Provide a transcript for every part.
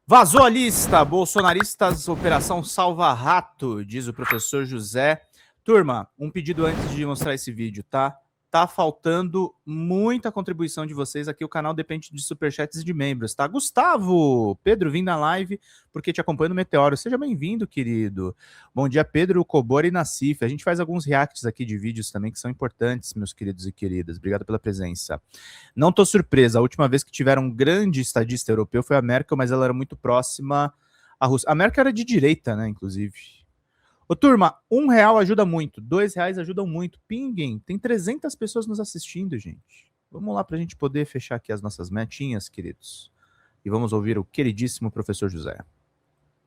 Vazou a lista, bolsonaristas, Operação Salva Rato, diz o professor José. Turma, um pedido antes de mostrar esse vídeo, tá? Tá faltando muita contribuição de vocês aqui, o canal depende de superchats e de membros, tá? Gustavo, Pedro, vim na live porque te acompanho no Meteoro, seja bem-vindo, querido. Bom dia, Pedro, Cobora e Nassif. A gente faz alguns reacts aqui de vídeos também que são importantes, meus queridos e queridas. Obrigado pela presença. Não tô surpresa, a última vez que tiveram um grande estadista europeu foi a Merkel, mas ela era muito próxima à Rússia. A Merkel era de direita, né, inclusive. Ô, turma, R$1 ajuda muito, R$2 ajudam muito. Pinguem, tem 300 pessoas nos assistindo, gente. Vamos lá pra gente poder fechar aqui as nossas metinhas, queridos. E vamos ouvir o queridíssimo professor José.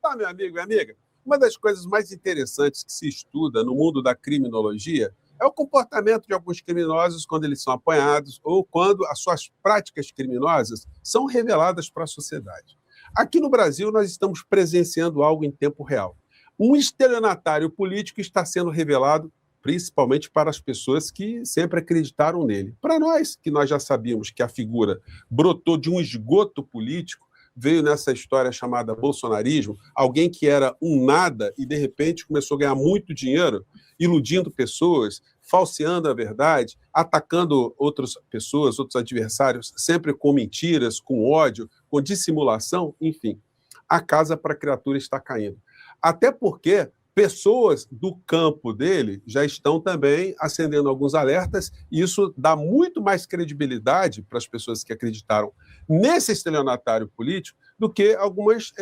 Tá, meu amigo e amiga, uma das coisas mais interessantes que se estuda no mundo da criminologia é o comportamento de alguns criminosos quando eles são apanhados ou quando as suas práticas criminosas são reveladas para a sociedade. Aqui no Brasil, nós estamos presenciando algo em tempo real. Um estelionatário político está sendo revelado principalmente para as pessoas que sempre acreditaram nele. Para nós, que nós já sabíamos que a figura brotou de um esgoto político, veio nessa história chamada bolsonarismo, alguém que era um nada e, de repente, começou a ganhar muito dinheiro, iludindo pessoas, falseando a verdade, atacando outras pessoas, outros adversários, sempre com mentiras, com ódio, com dissimulação, enfim. A casa para a criatura está caindo. Até porque pessoas do campo dele já estão também acendendo alguns alertas, e isso dá muito mais credibilidade para as pessoas que acreditaram nesse estelionatário político do que algumas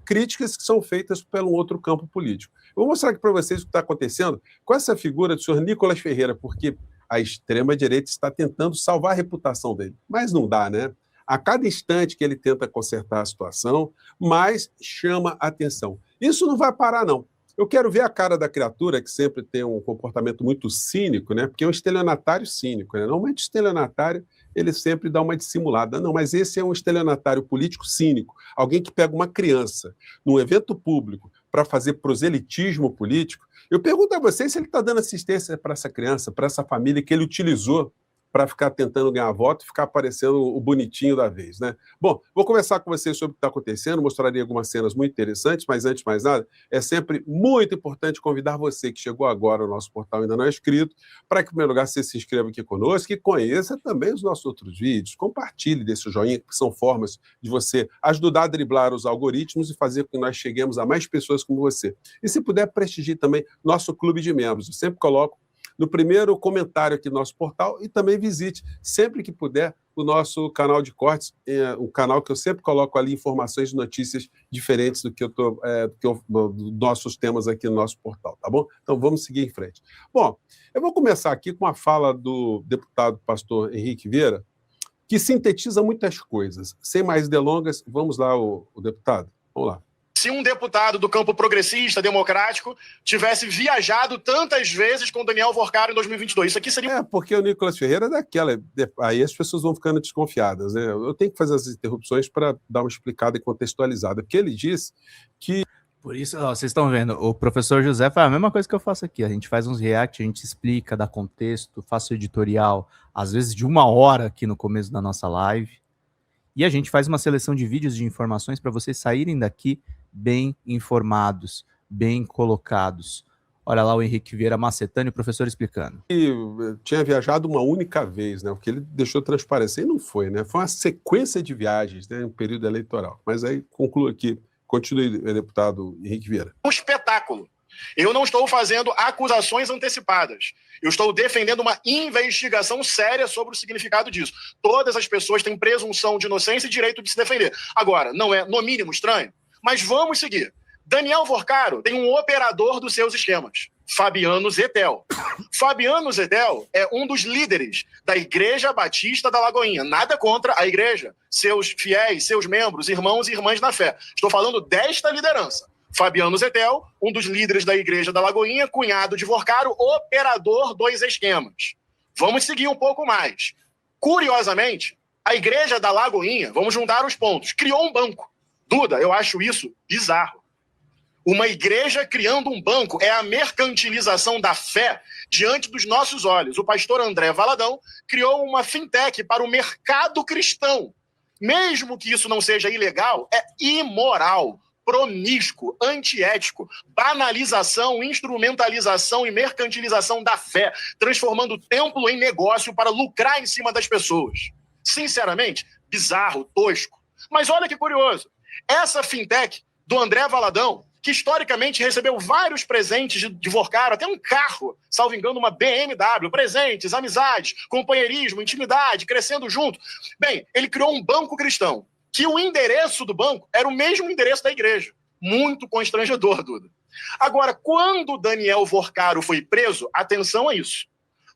críticas que são feitas pelo outro campo político. Eu vou mostrar aqui para vocês o que está acontecendo com essa figura do senhor Nicolas Ferreira, porque a extrema-direita está tentando salvar a reputação dele, mas não dá, né? A cada instante que ele tenta consertar a situação, mais chama a atenção. Isso não vai parar, não. Eu quero ver a cara da criatura, que sempre tem um comportamento muito cínico, né? Porque é um estelionatário cínico, né? Normalmente o estelionatário, ele sempre dá uma dissimulada. Não, mas esse é um estelionatário político cínico. Alguém que pega uma criança num evento público para fazer proselitismo político. Eu pergunto a vocês se ele está dando assistência para essa criança, para essa família que ele utilizou para ficar tentando ganhar voto e ficar parecendo o bonitinho da vez, né? Bom, vou conversar com vocês sobre o que está acontecendo, mostraria algumas cenas muito interessantes, mas antes de mais nada, é sempre muito importante convidar você que chegou agora ao nosso portal e ainda não é inscrito, para que, em primeiro lugar, você se inscreva aqui conosco e conheça também os nossos outros vídeos, compartilhe desse joinha, que são formas de você ajudar a driblar os algoritmos e fazer com que nós cheguemos a mais pessoas como você. E se puder, prestigie também nosso clube de membros. Eu sempre coloco no primeiro comentário aqui do nosso portal e também visite, sempre que puder, o nosso canal de cortes, um canal que eu sempre coloco ali informações e notícias diferentes dos nossos temas aqui no nosso portal, tá bom? Então vamos seguir em frente. Bom, eu vou começar aqui com a fala do deputado pastor Henrique Vieira, que sintetiza muitas coisas. Sem mais delongas, vamos lá, o deputado. Vamos lá. Se um deputado do campo progressista, democrático, tivesse viajado tantas vezes com Daniel Vorcaro em 2022, isso aqui seria... porque o Nicolas Ferreira é daquela... Aí as pessoas vão ficando desconfiadas, né? Eu tenho que fazer as interrupções para dar uma explicada e contextualizada, porque ele disse que... Por isso, ó, vocês estão vendo, o professor José faz a mesma coisa que eu faço aqui, a gente faz uns react, a gente explica, dá contexto, faço editorial, às vezes de 1 hora aqui no começo da nossa live, e a gente faz uma seleção de vídeos de informações para vocês saírem daqui bem informados, bem colocados. Olha lá o Henrique Vieira macetando e o professor explicando. Tinha viajado uma única vez, né? O que ele deixou transparecer e não foi, né? Foi uma sequência de viagens, né? Em período eleitoral. Mas aí concluo aqui. Continue, deputado Henrique Vieira. Um espetáculo. Eu não estou fazendo acusações antecipadas. Eu estou defendendo uma investigação séria sobre o significado disso. Todas as pessoas têm presunção de inocência e direito de se defender. Agora, não é no mínimo estranho? Mas vamos seguir. Daniel Vorcaro tem um operador dos seus esquemas, Fabiano Zettel. Fabiano Zettel é um dos líderes da Igreja Batista da Lagoinha. Nada contra a igreja, seus fiéis, seus membros, irmãos e irmãs na fé. Estou falando desta liderança. Fabiano Zettel, um dos líderes da Igreja da Lagoinha, cunhado de Vorcaro, operador dos esquemas. Vamos seguir um pouco mais. Curiosamente, a Igreja da Lagoinha, vamos juntar os pontos, criou um banco. Duda, eu acho isso bizarro. Uma igreja criando um banco é a mercantilização da fé diante dos nossos olhos. O pastor André Valadão criou uma fintech para o mercado cristão. mesmo que isso não seja ilegal, é imoral, promíscuo, antiético, banalização, instrumentalização e mercantilização da fé, transformando o templo em negócio para lucrar em cima das pessoas. Sinceramente, bizarro, tosco. Mas olha que curioso, essa fintech do André Valadão, que historicamente recebeu vários presentes de Vorcaro, até um carro, salvo engano, uma BMW, presentes, amizades, companheirismo, intimidade, crescendo junto. Bem, ele criou um banco cristão, que o endereço do banco era o mesmo endereço da igreja. Muito constrangedor, Duda. Agora, quando Daniel Vorcaro foi preso, atenção a isso.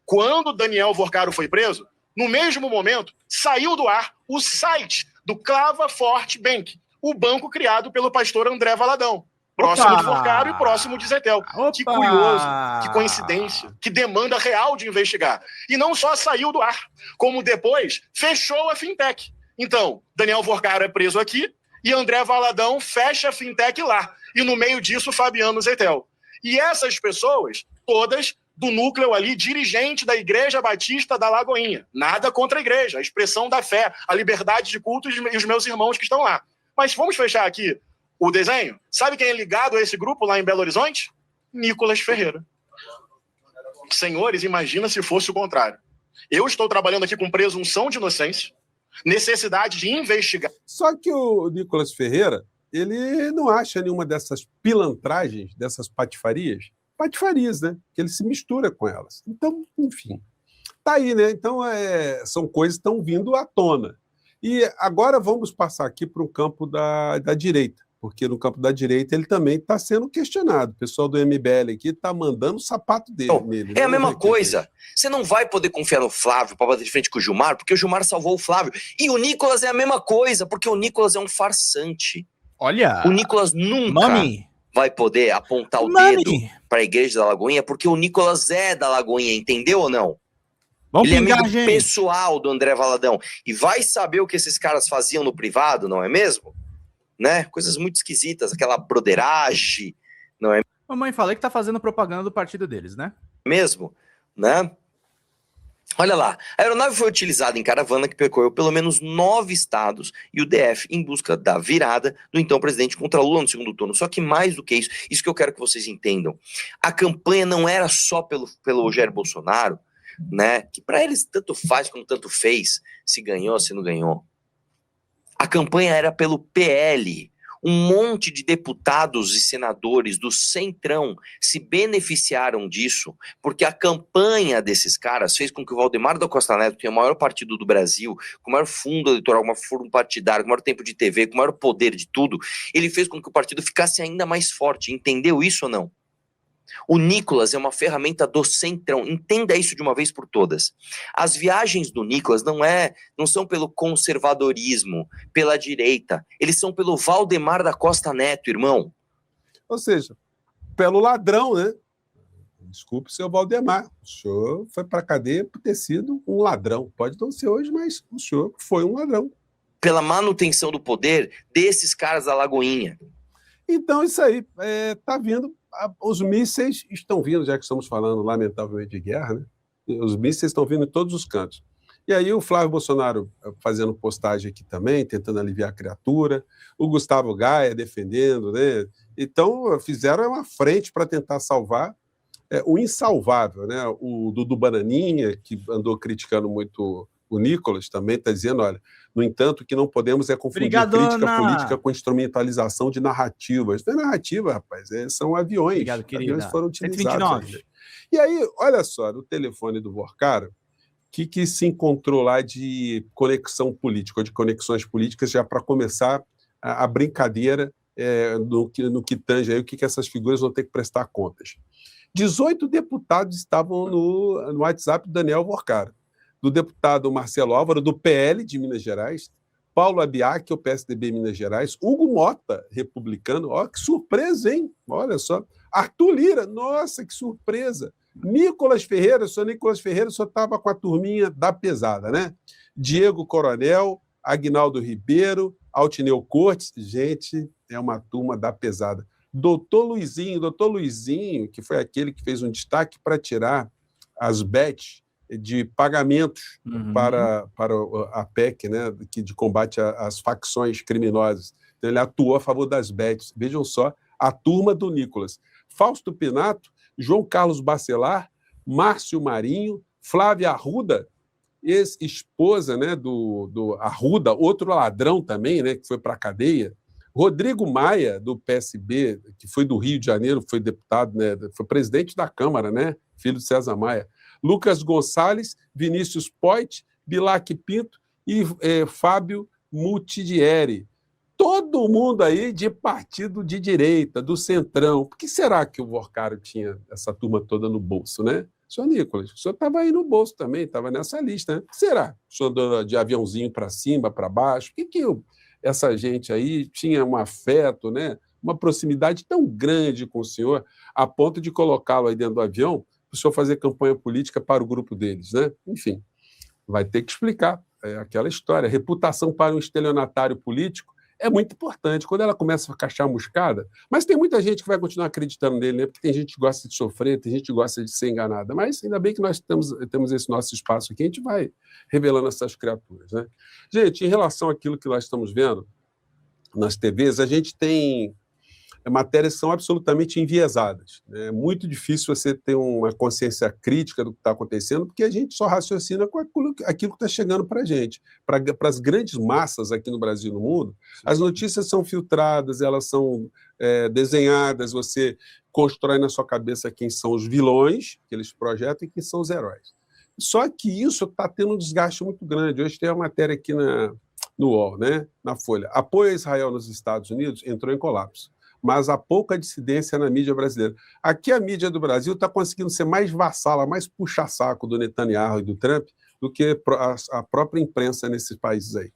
Quando Daniel Vorcaro foi preso, no mesmo momento, saiu do ar o site do Clava Forte Bank, o banco criado pelo pastor André Valadão. Próximo de Vorcaro e próximo de Zetel. Que curioso, que coincidência, que demanda real de investigar. E não só saiu do ar, como depois fechou a fintech. Então, Daniel Vorcaro é preso aqui e André Valadão fecha a fintech lá. E no meio disso, Fabiano Zetel. E essas pessoas, todas do núcleo ali, dirigente da Igreja Batista da Lagoinha. Nada contra a igreja, a expressão da fé, a liberdade de culto e os meus irmãos que estão lá. Mas vamos fechar aqui o desenho? Sabe quem é ligado a esse grupo lá em Belo Horizonte? Nicolas Ferreira. Senhores, imagina se fosse o contrário. Eu estou trabalhando aqui com presunção de inocência, necessidade de investigar. Só que o Nicolas Ferreira, ele não acha nenhuma dessas pilantragens, dessas patifarias, né? Que ele se mistura com elas. Então, enfim, tá aí, né? Então, são coisas que estão vindo à tona. E agora vamos passar aqui para o campo da direita, porque no campo da direita ele também está sendo questionado. O pessoal do MBL aqui está mandando o sapato nele. É a mesma coisa. Você não vai poder confiar no Flávio para bater de frente com o Gilmar, porque o Gilmar salvou o Flávio. E o Nicolas é a mesma coisa, porque o Nicolas é um farsante. Olha! O Nicolas nunca vai poder apontar o dedo para a Igreja da Lagoinha, porque o Nicolas é da Lagoinha, entendeu ou não? Ele é amigo pessoal do André Valadão. E vai saber o que esses caras faziam no privado, não é mesmo? Né? Coisas muito esquisitas, aquela broderagem, não é? Mamãe, falei que tá fazendo propaganda do partido deles, né? Mesmo, né? Olha lá, a aeronave foi utilizada em caravana que percorreu pelo menos 9 estados e o DF em busca da virada do então presidente contra Lula no segundo turno. Só que mais do que isso que eu quero que vocês entendam. A campanha não era só pelo Jair Bolsonaro, né? Que para eles tanto faz como tanto fez, se ganhou, se não ganhou. A campanha era pelo PL. Um monte de deputados e senadores do Centrão se beneficiaram disso, porque a campanha desses caras fez com que o Valdemar da Costa Neto, que é o maior partido do Brasil, com o maior fundo eleitoral, com o maior fundo partidário, com o maior tempo de TV, com o maior poder de tudo, ele fez com que o partido ficasse ainda mais forte. Entendeu isso ou não? O Nicolas é uma ferramenta do Centrão. Entenda isso de uma vez por todas. As viagens do Nicolas não são pelo conservadorismo, pela direita. Eles são pelo Valdemar da Costa Neto, irmão. Ou seja, pelo ladrão, né? Desculpe, seu Valdemar. O senhor foi para a cadeia por ter sido um ladrão. Pode não ser hoje, mas o senhor foi um ladrão. Pela manutenção do poder desses caras da Lagoinha. Então, isso aí. Tá vindo. Os mísseis estão vindo, já que estamos falando, lamentavelmente, de guerra, né? Os mísseis estão vindo em todos os cantos. E aí o Flávio Bolsonaro fazendo postagem aqui também, tentando aliviar a criatura, o Gustavo Gaia defendendo, né? Então, fizeram uma frente para tentar salvar o insalvável, né? O Dudu Bananinha, que andou criticando muito o Nicolas, também está dizendo, olha, no entanto, que não podemos confundir crítica política com instrumentalização de narrativas. Não é narrativa, rapaz, são aviões. Obrigado, querida. Aviões foram utilizados. 129. E aí, olha só, no telefone do Vorcaro, que se encontrou lá de conexão política, ou de conexões políticas, já para começar a brincadeira no que tange aí, o que essas figuras vão ter que prestar contas. 18 deputados estavam no WhatsApp do Daniel Vorcaro. Do deputado Marcelo Álvaro, do PL de Minas Gerais, Paulo Abiac, o PSDB Minas Gerais, Hugo Mota, republicano, ó, que surpresa, hein? Olha só. Arthur Lira, nossa, que surpresa. Nicolas Ferreira só estava com a turminha da pesada, né? Diego Coronel, Aguinaldo Ribeiro, Altineu Cortes, gente, é uma turma da pesada. Doutor Luizinho, que foi aquele que fez um destaque para tirar as bets de pagamentos Uhum. para a PEC, né, de combate às facções criminosas. Então, ele atuou a favor das bets. Vejam só, a turma do Nicolas. Fausto Pinato, João Carlos Bacelar, Márcio Marinho, Flávia Arruda, ex-esposa, né, do Arruda, outro ladrão também, né, que foi para a cadeia. Rodrigo Maia, do PSB, que foi do Rio de Janeiro, foi deputado, né, foi presidente da Câmara, né, filho de César Maia. Lucas Gonçalves, Vinícius Poit, Bilac Pinto e Fábio Mutidieri. Todo mundo aí de partido de direita, do Centrão. Por que será que o Vorcaro tinha essa turma toda no bolso, né? Senhor Nicolas, o senhor estava aí no bolso também, estava nessa lista, né? Por que será? O senhor andou de aviãozinho para cima, para baixo? Por que essa gente aí tinha um afeto, né? Uma proximidade tão grande com o senhor, a ponto de colocá-lo aí dentro do avião para o senhor fazer campanha política para o grupo deles, né? Enfim, vai ter que explicar aquela história. Reputação para um estelionatário político é muito importante. Quando ela começa a ficar chamuscada, mas tem muita gente que vai continuar acreditando nele, né? Porque tem gente que gosta de sofrer, tem gente que gosta de ser enganada. Mas ainda bem que nós temos esse nosso espaço aqui, a gente vai revelando essas criaturas, né? Gente, em relação àquilo que nós estamos vendo nas TVs, a gente tem matérias que são absolutamente enviesadas. É muito difícil você ter uma consciência crítica do que está acontecendo, porque a gente só raciocina com aquilo que está chegando para a gente. Para as grandes massas aqui no Brasil e no mundo, as notícias são filtradas, elas são desenhadas, você constrói na sua cabeça quem são os vilões que eles projetam e quem são os heróis. Só que isso está tendo um desgaste muito grande. Hoje tem uma matéria aqui no UOL, né, na Folha. Apoio a Israel nos Estados Unidos entrou em colapso, mas há pouca dissidência na mídia brasileira. Aqui a mídia do Brasil está conseguindo ser mais vassala, mais puxa-saco do Netanyahu e do Trump do que a própria imprensa nesses países aí.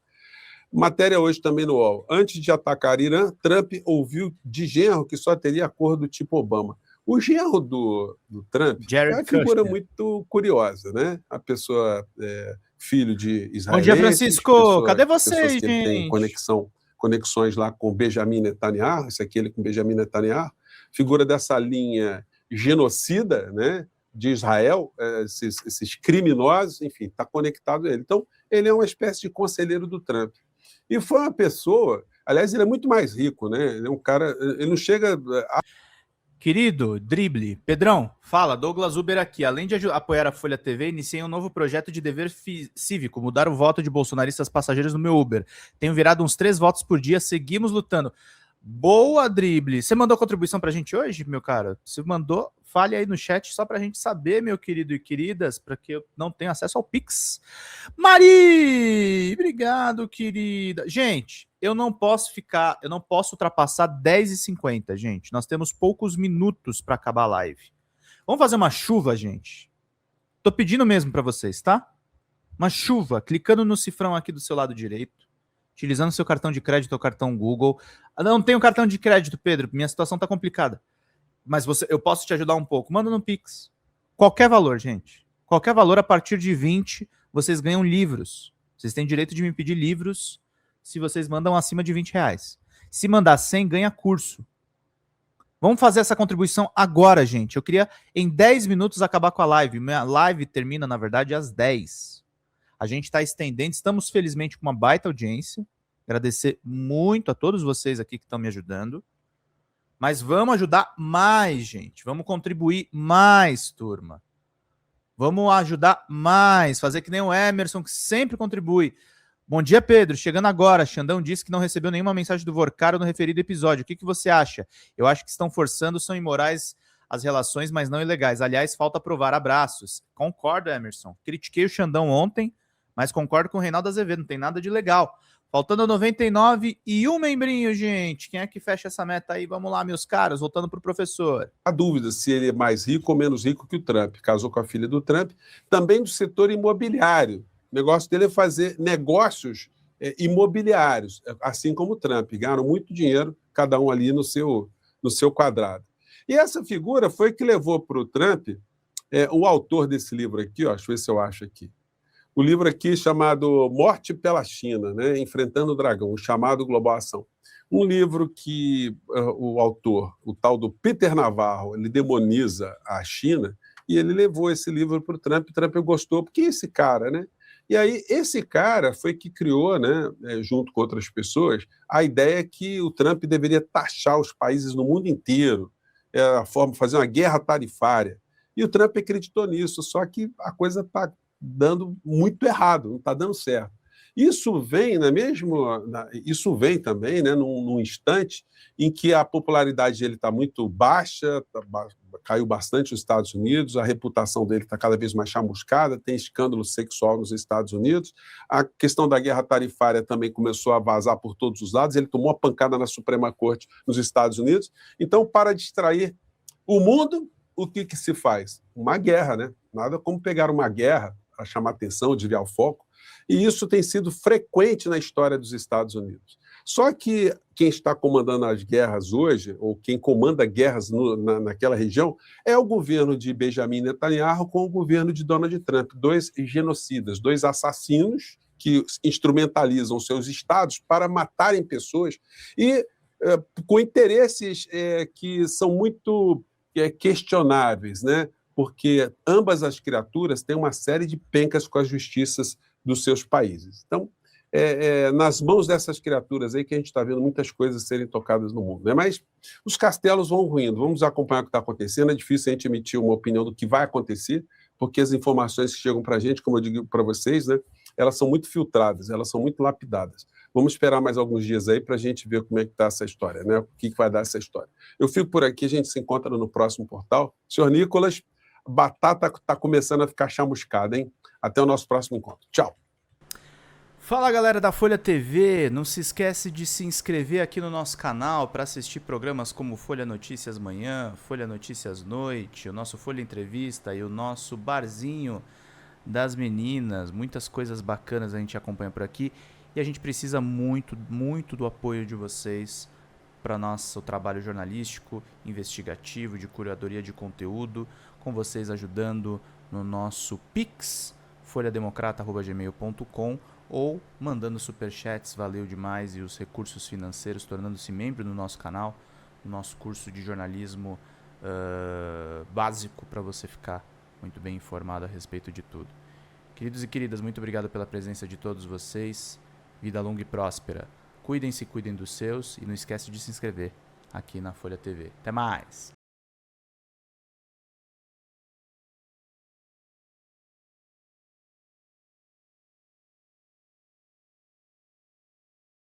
Matéria hoje também no UOL. Antes de atacar Irã, Trump ouviu de genro que só teria acordo tipo Obama. O genro do Trump Jared é uma figura Kushner. muito curiosa, né? A pessoa filho de israelenses. Bom dia, Francisco. Cadê vocês, que ele tem gente? conexões lá com Benjamin Netanyahu, esse aqui ele com Benjamin Netanyahu, figura dessa linha genocida, né, de Israel, esses criminosos, enfim, está conectado a ele. Então, ele é uma espécie de conselheiro do Trump. E foi uma pessoa, aliás, ele é muito mais rico, né? Ele é um cara, ele não chega a... Querido, drible. Pedrão, fala, Douglas Uber aqui. Além de apoiar a Folha TV, iniciei um novo projeto de dever cívico, mudar o voto de bolsonaristas passageiros no meu Uber. Tenho virado uns 3 votos por dia, seguimos lutando. Boa, drible. Você mandou contribuição pra gente hoje, meu cara? Se mandou, fale aí no chat só pra gente saber, meu querido e queridas, para que eu não tenha acesso ao Pix. Mari! Obrigado, querida. Gente, eu não posso ultrapassar 10h50, gente. Nós temos poucos minutos para acabar a live. Vamos fazer uma chuva, gente? Tô pedindo mesmo para vocês, tá? Uma chuva, clicando no cifrão aqui do seu lado direito, utilizando seu cartão de crédito ou cartão Google. Não tenho cartão de crédito, Pedro, minha situação tá complicada. Mas eu posso te ajudar um pouco. Manda no Pix. Qualquer valor, gente. Qualquer valor, a partir de 20, vocês ganham livros. Vocês têm direito de me pedir livros se vocês mandam acima de R$20. Se mandar 100, ganha curso. Vamos fazer essa contribuição agora, gente. Eu queria, em 10 minutos, acabar com a live. Minha live termina, na verdade, às 10. A gente está estendendo. Estamos, felizmente, com uma baita audiência. Agradecer muito a todos vocês aqui que estão me ajudando. Mas vamos ajudar mais, gente. Vamos contribuir mais, turma. Vamos ajudar mais. Fazer que nem o Emerson, que sempre contribui. Bom dia, Pedro. Chegando agora. Xandão disse que não recebeu nenhuma mensagem do Vorcaro no referido episódio. O que você acha? Eu acho que estão forçando, são imorais as relações, mas não ilegais. Aliás, falta provar. Abraços. Concordo, Emerson. Critiquei o Xandão ontem, mas concordo com o Reinaldo Azevedo. Não tem nada de legal. Faltando 99 e um membrinho, gente. Quem é que fecha essa meta aí? Vamos lá, meus caros. Voltando para o professor. Há dúvida se ele é mais rico ou menos rico que o Trump. Casou com a filha do Trump. Também do setor imobiliário. O negócio dele é fazer negócios imobiliários, assim como o Trump. Ganharam muito dinheiro, cada um ali no seu quadrado. E essa figura foi que levou para o Trump o autor desse livro aqui, ó, deixa eu ver se eu acho aqui. O livro aqui chamado Morte pela China, né? Enfrentando o Dragão, o chamado Global Ação. Um livro que o autor, o tal do Peter Navarro, ele demoniza a China e ele levou esse livro para o Trump gostou, porque esse cara, né? E aí, esse cara foi que criou, né, junto com outras pessoas, a ideia que o Trump deveria taxar os países no mundo inteiro, a forma de fazer uma guerra tarifária. E o Trump acreditou nisso, só que a coisa está dando muito errado, não está dando certo. Isso vem, isso vem também, né, num instante em que a popularidade dele está muito baixa, caiu bastante nos Estados Unidos, a reputação dele está cada vez mais chamuscada, tem escândalo sexual nos Estados Unidos, a questão da guerra tarifária também começou a vazar por todos os lados, ele tomou uma pancada na Suprema Corte nos Estados Unidos. Então, para distrair o mundo, o que se faz? Uma guerra, né? Nada como pegar uma guerra para chamar atenção, desviar o foco, e isso tem sido frequente na história dos Estados Unidos. Só que quem está comandando as guerras hoje, ou quem comanda guerras naquela região, é o governo de Benjamin Netanyahu com o governo de Donald Trump, dois genocidas, dois assassinos que instrumentalizam seus estados para matarem pessoas e com interesses que são muito questionáveis, né? Porque ambas as criaturas têm uma série de pencas com as justiças dos seus países. Então, nas mãos dessas criaturas aí que a gente está vendo muitas coisas serem tocadas no mundo, né? Mas os castelos vão ruindo, vamos acompanhar o que está acontecendo. É difícil a gente emitir uma opinião do que vai acontecer, porque as informações que chegam para a gente, como eu digo para vocês, né, elas são muito filtradas, elas são muito lapidadas. Vamos esperar mais alguns dias aí para a gente ver como é que está essa história, né? O que vai dar essa história. Eu fico por aqui, a gente se encontra no próximo portal. Senhor Nicolas, a batata está começando a ficar chamuscada, hein? Até o nosso próximo encontro. Tchau. Fala, galera da Folha TV, não se esquece de se inscrever aqui no nosso canal para assistir programas como Folha Notícias Manhã, Folha Notícias Noite, o nosso Folha Entrevista e o nosso Barzinho das Meninas. Muitas coisas bacanas a gente acompanha por aqui e a gente precisa muito, muito do apoio de vocês para nosso trabalho jornalístico, investigativo, de curadoria de conteúdo, com vocês ajudando no nosso Pix, folhademocrata@gmail.com, ou mandando superchats, valeu demais, e os recursos financeiros, tornando-se membro do nosso canal, no nosso curso de jornalismo básico, para você ficar muito bem informado a respeito de tudo. Queridos e queridas, muito obrigado pela presença de todos vocês. Vida longa e próspera. Cuidem-se, cuidem dos seus, e não esquece de se inscrever aqui na Folha TV. Até mais!